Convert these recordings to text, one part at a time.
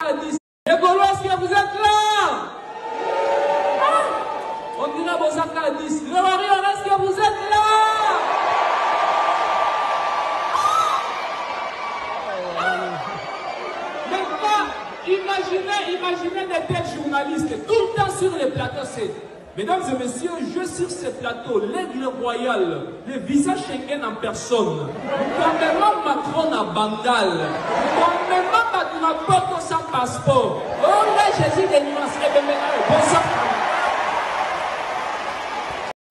Les Gaulois, est-ce que vous êtes là? On dirait Bosaka à 10. Les Warriors, est-ce que vous êtes là? Imaginez des tels journalistes tout le temps sur les plateaux. Mesdames et messieurs, je sur ce plateau, l'aigle royal, le visage Schengen en personne, même Macron à Bandal, même ma porte sans passeport. Oh là, Jésus des nuances, bonsoir.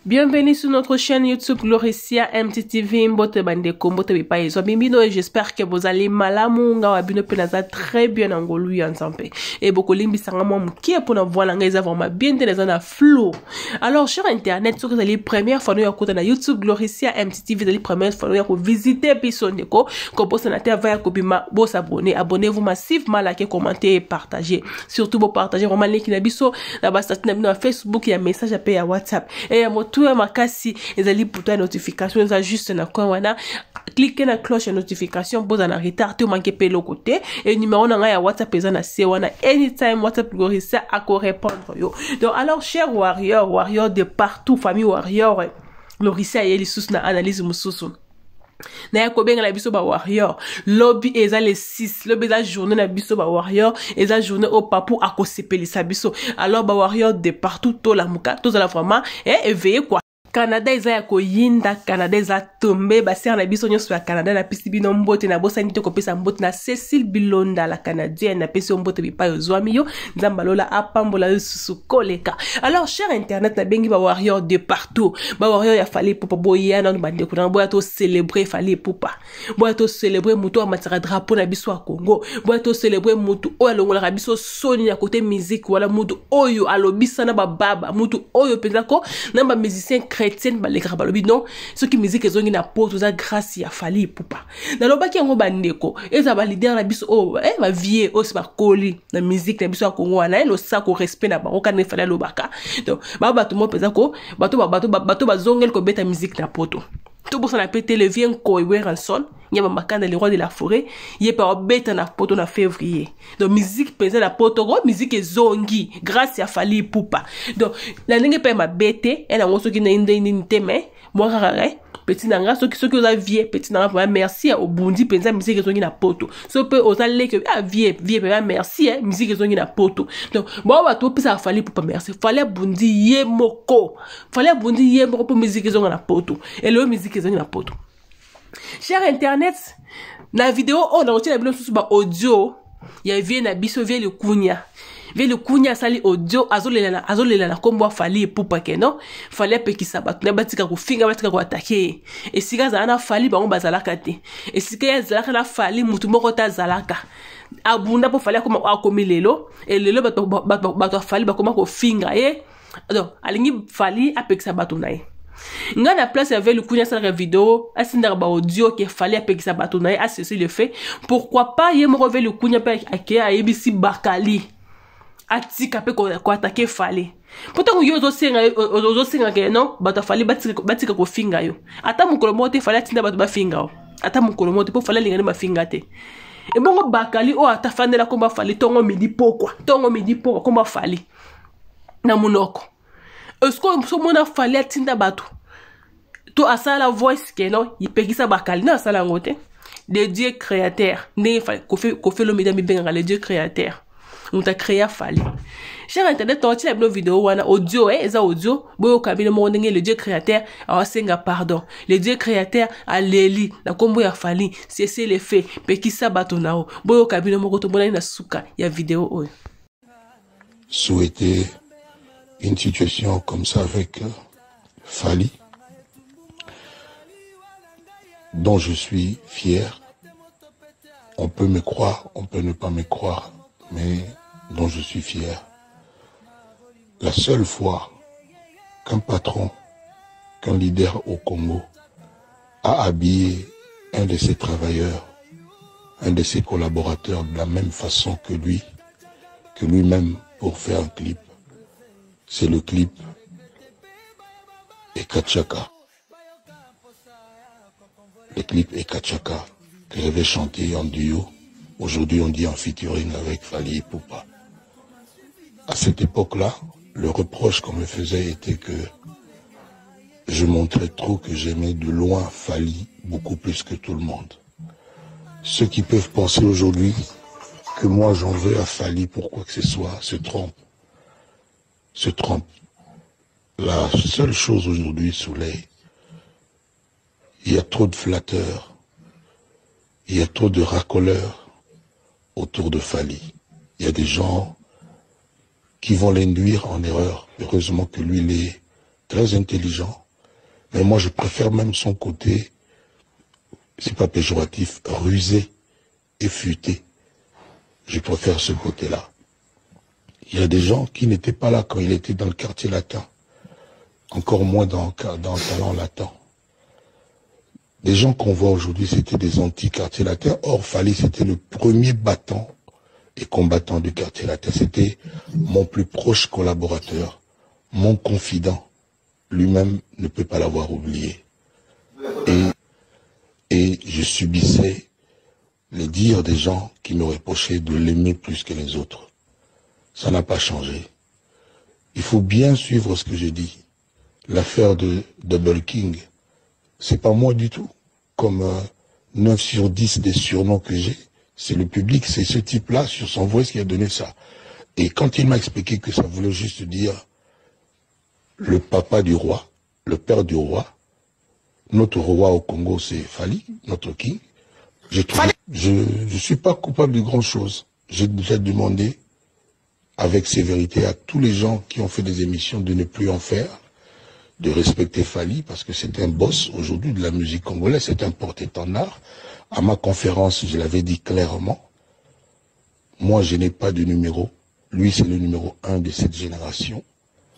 Bienvenue sur notre chaîne YouTube Gloricia MTTV Mbote Bandeko Mbote Bipaïso Bimbino et j'espère que vous allez malamunga wa bino penaza très bien en golu ensemble et beaucoup limbi sanga mom qui est pour nous voir l'anglaise vraiment bien de na flow. Alors cher internet, si vous allez première fois nous écouter na YouTube Gloricia MTTV, vous allez première fois nous visiter Pisoneko ko poste na terre va ko bima bo s'abonner, abonnez-vous massivement, likez, commentez et partagez. Surtout vous partagez vraiment link na biso na basta na Facebook, il y a message à payer à WhatsApp et tout est makasi ezali pour ta notification ça juste na quoi wana cliquez na cloche de notification pour en retard te manquer pe le côté et numéro na ya WhatsApp ezana se wana anytime WhatsApp Gloricia à ko répondre yo. Donc alors chers warriors de partout, famille warrior Gloricia yeli sous na analyse mususu na ya kobenga na biso ba warrior lobby eza les 6 lobby eza journée na biso ba warrior eza journée au papou akosepelisa biso. Alors ba warrior de partout to la muka to la vraiment éveillé quoi. Canada eza ya koyinda, Canada eza tombe baser na biso nyonso ya Canada na pisi bino mbote na bosa nito kopesa mbote na Cécile Bilonda la canadienne na pesi mbote bipa yo zwami yo nzamba lola apambola yo susu koleka. Alors cher internet na bengi ba warrior de partout, ba warrior ya fallait pour boya na bande ko na boya to célébrer fallait poupa boya to célébrer muto a matira drapeau na biso a Congo, boya to célébrer muto o alongola biso soni ya côté musique wala muto oyo alobisa na ba baba muto oyo pezako na ba musicien chrétienne balekaka balobi non ce qui musique ezongi na poto za grâce ya fali poupa na lobaki yango bandeko eza ba leader na biso o ba vie o se ba koli na musique na biso ya Congo wana elo sa ko respect na bango kana fala lobaka. Donc ba bato mo peza ko bato bazongel ko beta musique na poto tout pour ça na pété le vient ko Ranson nyama makanda le roi de la forêt yé par beta na poto na février. Donc musique pesa na poto go musique ezongi grâce ya fali poupa. Donc la ndenge pe ma bete et na ngoso ki na inde teme moi rare petit nanga so ki oza vie petit nanga vraiment merci au bundi penza musique ezongi na poto so pe oza leke vie pe merci musique ezongi na poto. Donc bon ba to pesa fali poupa merci fallait bundi ye moko pour musique ezongi na poto et le musique ezongi na poto. Cher internet, na vidéo on a retiré la vidéo sur audio, il y a vie na biso vie le kunya sali audio azolela na kombo fali poupa ke non fallait pe ki sabat na batika ko finga batika ko attaquer et sika za na fali bango bazalaka te et sika ya zalaka na fali mutu moko ta zalaka abunda po fali akoma akomi lelo et lelo bato fali bakoma ko finga donc alingi fali apekisa bato na ye nga na place avec le kunya sala vidéo asinda ba audio ke fallait apekisa bato na ye a ceci le fait pourquoi pas ye mo reve le kunya pe ake ayebisi bakali atika pe ko attaquer fallait pourtant yo zo senga ke non bato fallait batika ko finga yo ata mukolo mote fallait tinda bato ba finga ata mukolo mote po fallait lingana ba finga te et bongo bakali o ata fandela komba fallait tongo midi pokwa komba fallait na munoko. Est-ce que so mona fallait tinda bato to asala voice ke non yipekisa bakali na asala ngote de Dieu créateur ne ko fait le mesdames benga le Dieu créateur on t'a créé fallait. Cher internet to ti la vidéo wana audio eza audio boyo kabine mo ndenge le Dieu créateur awasenga pardon le Dieu créateur aleli na kombo ya fali c'est le fait pekisa bato nao boyo kabine mo ko to mona na suka ya vidéo oyo. Souhaiter une situation comme ça avec Fali, dont je suis fier. On peut me croire, on peut ne pas me croire, mais dont je suis fier. La seule fois qu'un patron, qu'un leader au Congo a habillé un de ses travailleurs, un de ses collaborateurs de la même façon que lui-même pour faire un clip, c'est le clip Ekachaka. Le clip Ekachaka que j'avais chanté en duo Aujourd'hui, on dit en featuring avec Fally Ipupa. À cette époque-là, le reproche qu'on me faisait était que je montrais trop que j'aimais de loin Fally beaucoup plus que tout le monde. Ceux qui peuvent penser aujourd'hui que moi j'en veux à Fally pour quoi que ce soit se trompent. Se trompent. La seule chose aujourd'hui, Soleil, il y a trop de flatteurs, il y a trop de racoleurs autour de Fally. Il y a des gens qui vont l'induire en erreur. Heureusement que lui, il est très intelligent. Mais moi, je préfère même son côté, c'est pas péjoratif, rusé et futé. Je préfère ce côté-là. Il y a des gens qui n'étaient pas là quand il était dans le quartier latin. Encore moins dans le talent latin. Les gens qu'on voit aujourd'hui, c'était des anti-quartiers latins. Or, Fally, c'était le premier battant et combattant du quartier latin. C'était mon plus proche collaborateur, mon confident. Lui-même ne peut pas l'avoir oublié. Et je subissais les dires des gens qui me reprochaient de l'aimer plus que les autres. Ça n'a pas changé. Il faut bien suivre ce que je dis. L'affaire de Double King, c'est pas moi du tout. Comme 9 sur 10 des surnoms que j'ai, c'est le public, c'est ce type-là sur son voice qui a donné ça. Et quand il m'a expliqué que ça voulait juste dire le papa du roi, le père du roi, notre roi au Congo c'est Fally, notre king, je suis pas coupable de grand chose. J'ai déjà demandé avec sévérité à tous les gens qui ont fait des émissions de ne plus en faire, de respecter Fally parce que c'est un boss aujourd'hui de la musique congolaise, c'est un porte-étendard. À ma conférence, je l'avais dit clairement, moi je n'ai pas de numéro, lui c'est le numéro 1 de cette génération.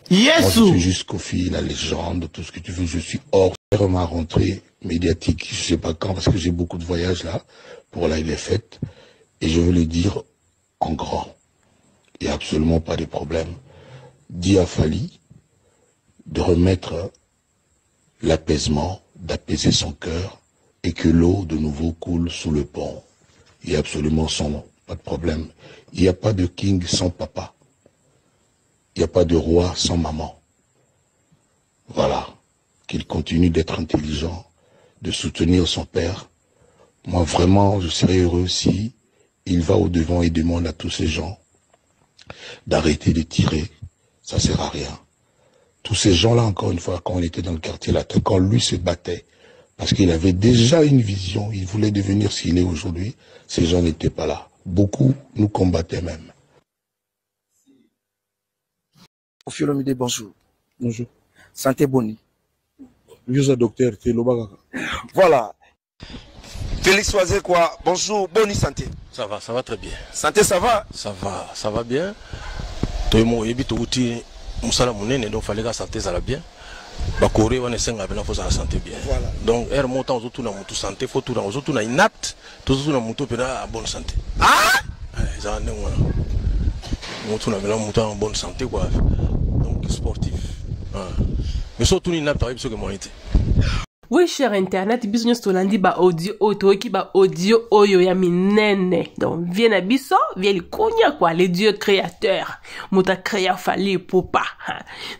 Yes. Moi je suis juste Kofi, la légende, tout ce que tu veux, je suis hors ma rentrée médiatique, je sais pas quand parce que j'ai beaucoup de voyages là, pour là il est fait, et je veux le dire en grand, il n'y a absolument pas de problème. Dis à Fally de remettre l'apaisement, d'apaiser son cœur et que l'eau de nouveau coule sous le pont. Il y a absolument son nom, pas de problème. Il n'y a pas de king sans papa. Il n'y a pas de roi sans maman. Voilà. Qu'il continue d'être intelligent, de soutenir son père. Moi vraiment, je serais heureux si il va au devant et demande à tous ces gens d'arrêter de tirer. Ça sert à rien. Tous ces gens-là, encore une fois, quand on était dans le quartier latin, quand lui se battait, parce qu'il avait déjà une vision, il voulait devenir ce qu'il est aujourd'hui, ces gens n'étaient pas là. Beaucoup nous combattaient même. Kofi Olomide, bonjour. Bonjour. Santé Boni. Je suis docteur, Voilà. Félix Oisé, quoi. Bonjour, Boni Santé. Ça va très bien. Santé, ça va? Ça va bien. Tout le monde est outil. Moussala Mounene, donc fallait que la santé ça va bien. Bakore on est cinq avec la force la santé bien. Voilà. Donc air montant autour na mutu santé, faut tout dans autour na inapte, tout na mutu pena en bonne santé. Ah? Ça ne voilà. Mutu na mutu en bonne santé quoi. Donc sportif. Mais surtout inapte par exemple que moi était. Oui, cher internet, business tolandi ba audio otoki ba audio oyo ya minene. Donc, viens à biso, viens le konya quoi, les dieux créateurs. Muta créa Fally Ipupa.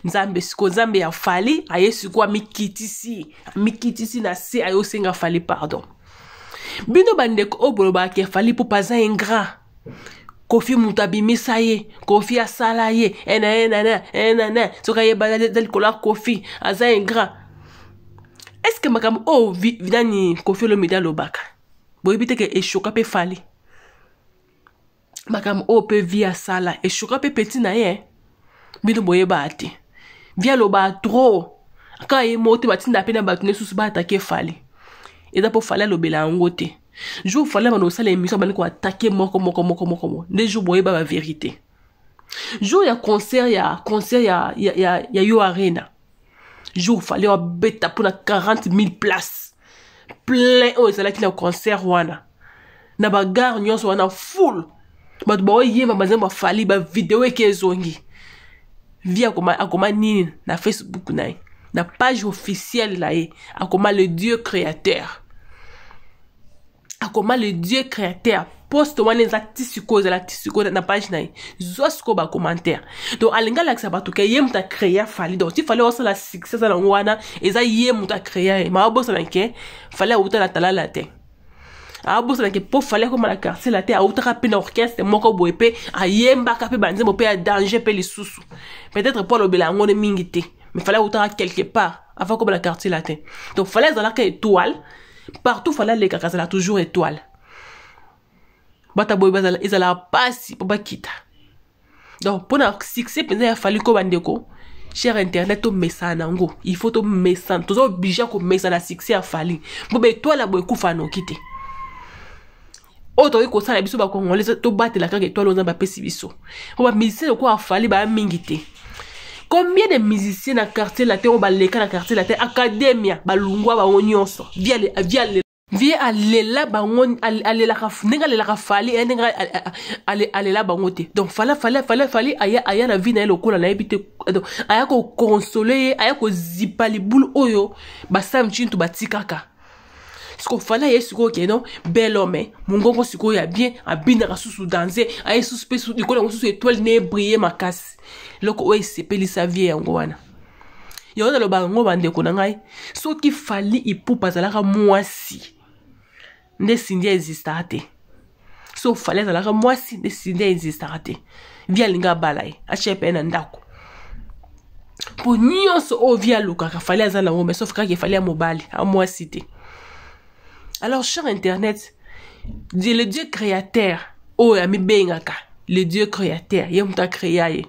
Nzambe siko nzambe ya Fally, aye siko mikitisi. Mikitisi na se ayo senga Fally pardon. Bino bandeko obolo ba ke Fally Ipupa za ingrat. Kofi mutabimisa ye, Kofi asala ye, ena, soka ye ba del kola Kofi, aza ingrat. Est-ce que makam oh vidani Kofi Olomide lobaka boy bite ke eshoka pe Fally makam oh pe via sala eshoka pe petit na ye bino boye bati via loba trop ka ye moti batinda pe na batune susu ba attaquer Fally et da po Fally lobela ngote jour Fally ba no sala émission ba ko attaquer moko ne jour boye ba vérité jour ya concert ya Yo Arena jour fallait bêta pour 40 000 places plein oh c'est là qu'il a concert wana na bagarre nyonso wana full but ba yeba mazemba Fally ba vidéo ekezongi via akoma nini na Facebook na page officielle là akoma le dieu créateur Akoma le Dieu créateur poste wana ezati siko na page na zo siko ba commentaire donc alinga la sa batuke ye muta créer fali donc il fallait aussi la succès na wana eza ye muta créer ma bossa na ke fallait uta la talala te a bossa na ke po fallait comme la quartier la te a uta rapide orchestre moko boepe a yemba ka pe banze mo pe a danger pe les sous peut-être pour le belango de mingité mais fallait uta quelque part avant comme la quartier la te donc fallait dans la étoile partout fallait les caca la toujours étoile bata boy bazala ezala pasi pour bakita donc pour na succès penza ya fali ko bandeko cher internet to mesana ngo il faut to mesana to obligé ko mesana succès ya fali bo be étoile boy kufa no kite auto ko sala biso ba congolais to batela kaka étoile on ba pesi biso ko ba musicien ko afali ba mingité. Combien de musiciens dans le quartier latin ou dans le quartier latin academia balungwa ba onyonso via alela ba on alela la fali nenga alela ba ngote donc fallait aya na vie na lokola na ebite donc aya ko consoler aya ko zipali boule oyo ba sam chintu batikaka siko fallait yesiko ke non bel homme mungongo siko ya bien abina kasusu danser aya suspect su dikola ngosusu étoile ne briller makasi loko oyo sepeli sa vie yango wana yo na lo bango bandeko na ngai soki fali ipupa zalaka mwasi nde sindia exista te so fali zalaka mwasi nde sindia exista te via linga balai achepe na ndako po nyonso o via lukaka fali azala ngo mais sauf kaka fali ya mobali a mwasi te. Alors cher internet le Dieu créateur o ya mi bengaka le Dieu créateur ye muta créaye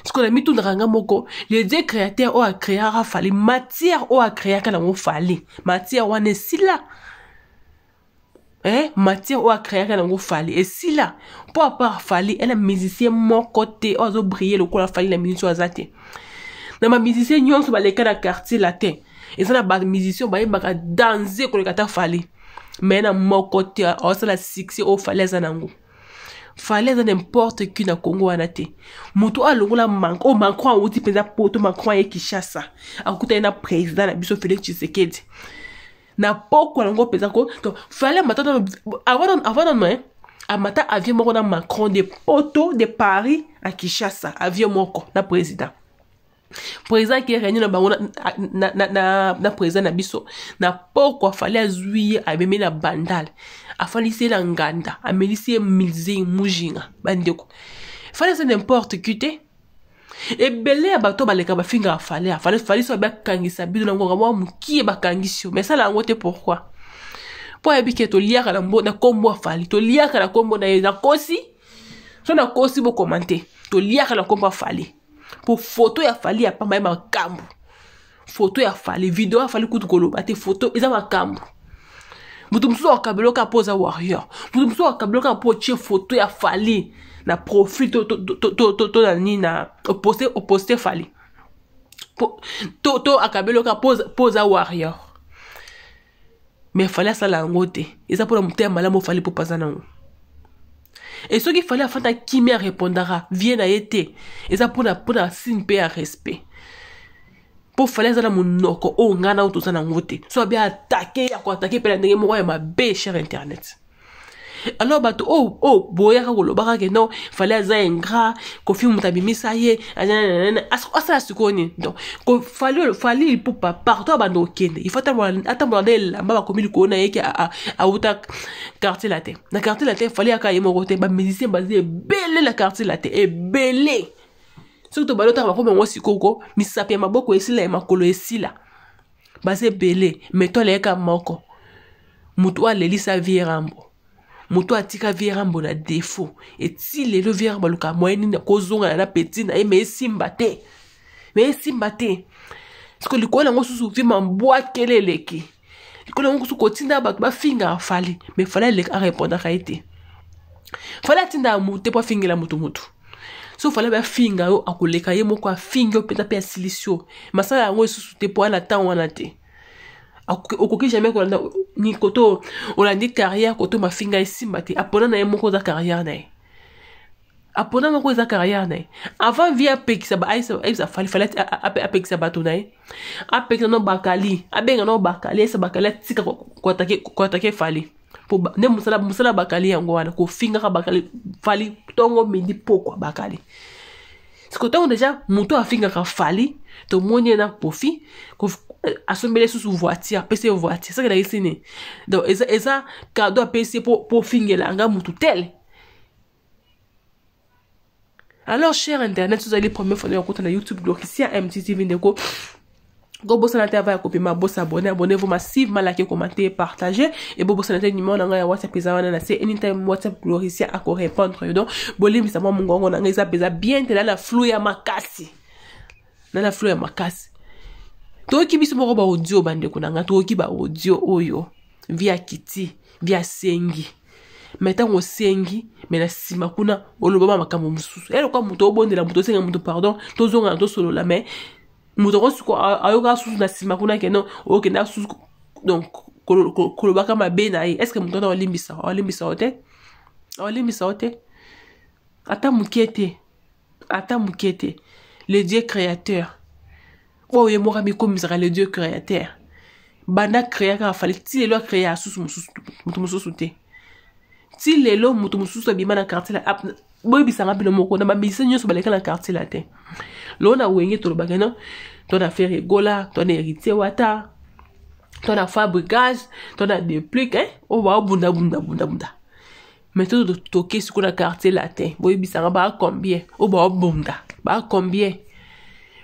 ce qu'on a mis tout dans moko le Dieu créateur o a créé a fali matière o a créé kana mo fali matière wana sila matière o a créé kana mo fali et sila pour part fali elle a musicien mon côté o zo briller le ko fali la musique azate na ma musicien nyonso ba le kana quartier latin et ça na ba musicien ba yeba danser ko le kata fali mais na mon côté o ça la succès o fali zanango fallait n'importe qui na Congo anate mutu alongola manko Macron outi penza poto Macron ye Kinshasa akuta na président na biso Félix Tshisekedi na poko alongo penza ko to fallait matata avant non amata avion moko na Macron de poto de Paris à Kinshasa avion moko na président qui est réunion na bango na président na biso na poko fallait azuye abeme na bandal afalisi la nganda amelisi milzi mujinga bandeko fallait c'est n'importe qui te et belé abato baleka ba finga fallait so ba kangisa bido na ngonga mwa mukie ba kangisio mais ça la ngote pourquoi pour ebike to liaka na mbo na kombo fali to liaka na kombo na kosi so na kosi bo commenter to liaka na kombo fali pour photo ya fali ya pamba ma kambu photo ya fali video ya fali kutu koloba te photo eza makambu mutu msusu wakabeloka poza warrior mutu msusu wakabeloka po che photo ya fali na profil to na ni na poster fali to akabeloka poza warrior mais fallait ça la ngote eza pour mutu malamu fali po paza nango et ce qu'il fallait afin qui me répondra vient à été eza pour na signe pe ya respect pour fallait ça monoko o ngana to sana ngote so bien attaquer ya ko attaquer pe la ndenge moko ya mabe cher internet alors bato boya ka kolobaka ke non fallait za ingrat ko fi mutabimisa ye asa sikoni donc ko fallait pour pas partout bando kende il faut attendre la ba komi ko na yeke a uta quartier latin na quartier latin fallait aka yemo kote ba musicien basé belé la quartier latin et belé surtout balota ba ko mo sikoko misape maboko esila makolo esila basé belé mais to le ka moko mutu alelisa vie rambo mutu atika vie rambo na défaut et si le vie rambo luka moyeni na kozonga na petit na mais simbate parce que likola ngo susu vi mambwa keleleki likola ngo susu kotinda ba finga fali mais fallait le répondre à été fallait tinda mutu po fingela mutu so fallait ba finga yo akoleka ye moko afinga peta pe silicio masala ngo susu te po na temps wana te okoki jamais ko ni koto olandi carrière koto mafinga esimbate apona na yemo ko za carrière na apona moko za carrière na avant via pekisa ba aisa fallait apekisa bato na apekisa no bakali abenga no bakali esa bakali tika ko attaquer fali ne musala bakali yango wana ko finga ka bakali fali tongo midi pokwa bakali siko tongo déjà muto afinga ka fali to moni na pofi ko asombele sous voiture pese voiture ça que la isine donc eza cadeau pese pour fingela nga mutu tel. Alors cher internet, vous allez première fois de YouTube Gloricia MTTV Ndeko. Go bossa na tava ko pima bossa abonnez-vous massivement, likez, commentez, partagez et bo bossa na numéro na WhatsApp ezana na c'est anytime WhatsApp Gloricia à ko répondre donc bolim ça moi mungongo na ngeza beza bien te la flou ya makasi. Na la flou ya makasi. To ki biso mo ba audio bande ko na to ki ba audio oyo via kiti via sengi. Meta ngo sengi mena sima kuna oloba makambo mususu. Elo kwa muto obondela muto senga muto pardon to zonga to solo la mais muto ko ayoka susu na sima kuna keno oke na susu donc koloba kama bena yi est-ce que muto na olimbisa ote ata mukete le Dieu créateur oh ye mora mi komisera le Dieu créateur bana créa ka fali ti le créa susu mususu te ti lelo mutu mususu abima na quartier la boy bisanga bino moko na bamisa nyoso baleka na quartier la te lo na wenge to bagana to na faire gola to na héritier wata to na fabricage to na déplique o ba bunda mais to toke sur na quartier la te boy bisanga ba combien o ba combien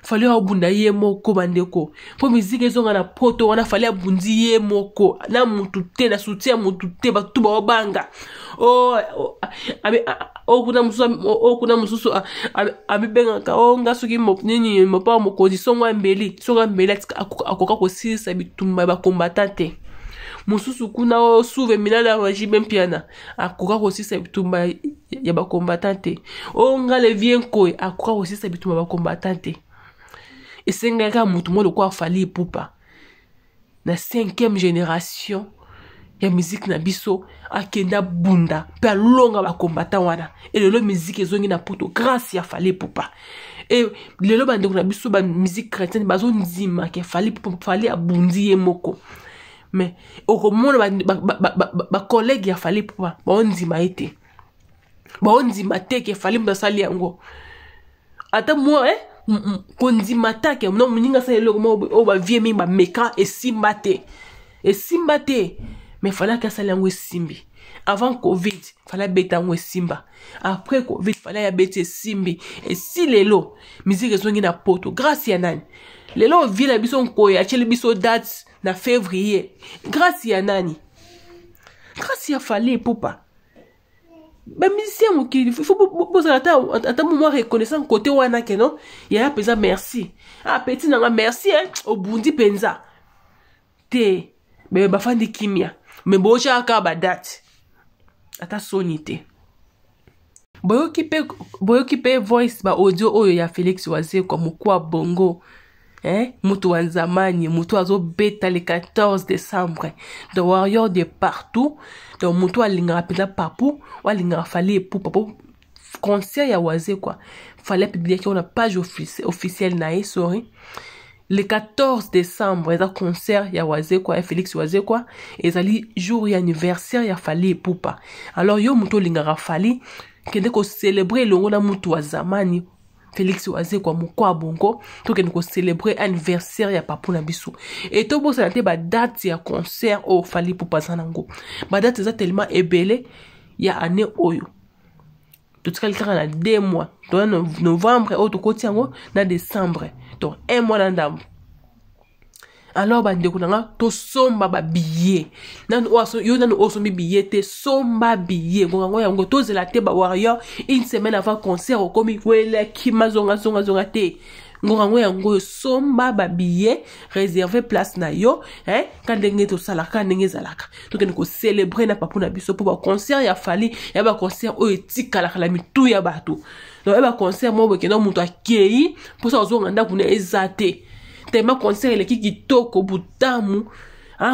fallait abunda ye moko bandeko po musique ezonga na poto wana fallait abundi ye moko na mutu te na soutien mutu te ba tuba obanga kuna mususu abibenga ka ngasuki nini mopa mokozi songa mbeli akoka ko sisa bitumba ba combatante mususu kuna suve minala wajibe mpiana akoka ko sisa bitumba ya ba combatante ngale vienko akoka ko sisa bitumba ba combatante. Et c'est un gars mutu mo quoi fali pupa na 5e génération ya musique na biso akenda bunda pe longa ba combattant wana et le musique ezongi na poto grâce ya fali pupa et le bande na biso ba musique chrétienne bazo nzima ke fali pupa fali abundi ye moko mais au monde ba collègue ya fali pupa ba nzima ete ba nzima te ke fali mdasali yango ata moi kondi matake non muninga sa yelo mo o ba vie mi ba meka et simbate mais fallait que ça langue simbi avant covid fallait beta ngo simba après covid fallait ya bete simbi et si lelo musique zongi na poto grâce ya nani lelo vie la biso ko ya chele biso date na février grâce ya nani grâce ya fallait popa. Ben musicien il faut poser ata moment reconnaissant côté wana ke non ya pesa merci petit nanga merci au bundi penza te be ba fandi kimia me bocha ka ba date ata sonité boyo kipe voice ba audio oyo ya Félix Wazé comme quoi bongo mutu wa zamani mutu azo beta le 14 décembre de warrior de partout donc mutu alinga pena papu walinga fallait pour papu concert ya Wazé quoi fallait publier qu'on a page officielle na sorry le 14 décembre il y a concert ya Wazé quoi Félix Wazé quoi et zali jour ya anniversaire ya fallait poupa alors yo mutu linga fallait kende ko célébrer longo na mutu wa zamani Félix Wazé kwa mukwa bongo to ke nous célébrer anniversaire ya papu na biso et to bo santé ba date ya concert au fali pour sanango ba date za tellement ebele ya année oyo tout ce quelqu'un na 2 mois dans novembre au to kotiango na décembre donc 1 mois na ndam alors ba ndeko nanga to somba ba billet nan oso yo nan oso mi billet te somba billet ngongo yango to zela te ba warrior une semaine avant concert au komi wele ki mazonga te ngongo yango somba ba billet réserver place na yo quand ndenge to salaka ndenge zalaka to ken ko célébrer na papu na biso pour ba concert ya fali ya ba concert o etikala la mitu ya bato donc ba concert mo ke no muto akei pour ça ozonga nda kuna ezate tellement concert le qui toko butamu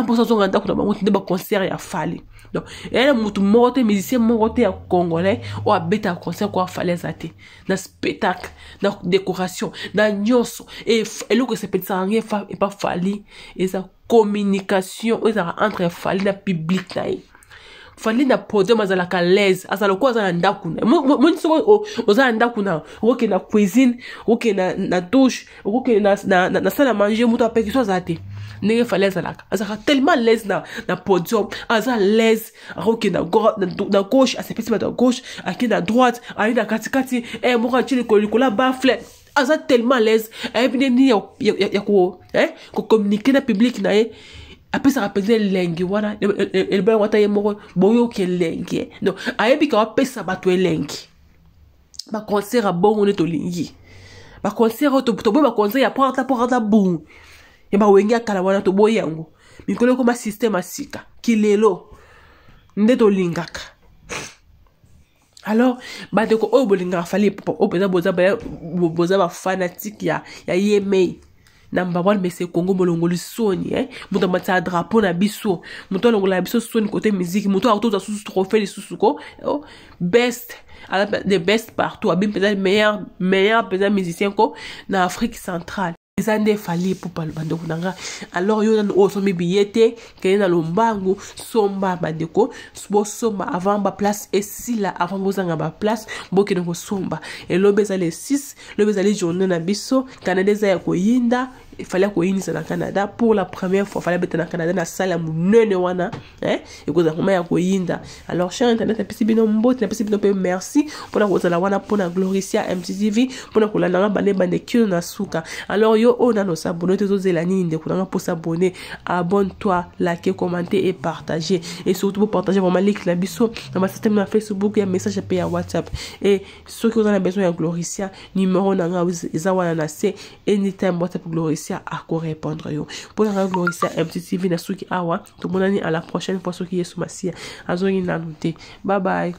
pour ça zonga ndako na bango ba concert ya fali donc elle mutu mote musicien mote ya congolais o abeta concert kwa fali zate na spectacle na décoration na nyoso et le que c'est petit ça rien pas fali et ça communication entre fali na public na fali na podium azalaka l'aise azala ko azala ndaku na moni soko ozala ndaku na oke na cuisine oke na douche oke na salle à manger muto apeki so azate ndenge fali azalaka tellement l'aise na podium azala l'aise oke na gauche asepesi bato à gauche aki na droite ali na katikati moko achili kolikola bafle aza tellement l'aise ayebi nini ya ko communiquer na public na ye apesaka mpenza elengi wana elobela wata ye moko boyoki elengi donc ayebi ka wapesa bato elengi baconcert abongo nde tolingi baconcert toboyi baconcert ya porta bungu ya bawenge akala wana toboyi yango mikolo ekoma systeme asika kilelo nde tolingaka. Alors bandeko oyo bolingaka fali oyo mpenza boza bafanatique ya yemei namba wana mese Congo molongoli soni muto amatisa drapeau na biso muto alongola biso soni côté musique muto akotoza susu trophée lisusu ko best the best partout abi mpenza meilleur mpenza musicien ko na Afrique centrale eza nde fali pupa bandeko nanga. Alors yo nano oyo sombi biyete kende na lombangu somba bandeko bosomba avant ba place esila avant bozanga ba place bokende kosomba elobe eza le 6 lobe eza le journée na biso Canada eza ya koyinda il fallait koyinisa na Canada pour la première fois fallait beta na Canada na sala munene wana ekoza koma ya koyinda. Alors cher internet apesi bino mbote na pesi bino pe merci pona kozala wana pona Gloricia MTTV pona kolanda bande kino na suka. Alors yo on a nos abonnés tous les années de courant pour s'abonner, abonne-toi, liker, commenter et partager et surtout pour partager vraiment link la biso dans ma système na Facebook et message à WhatsApp et ceux qui ont besoin de Gloricia numéro nanga ezawana na c'est anytime WhatsApp Gloricia à quoi répondre yo pour la Gloricia MTTV na suki awa tout le monde à la prochaine fois ceux qui est sous masia azoni na noté bye bye.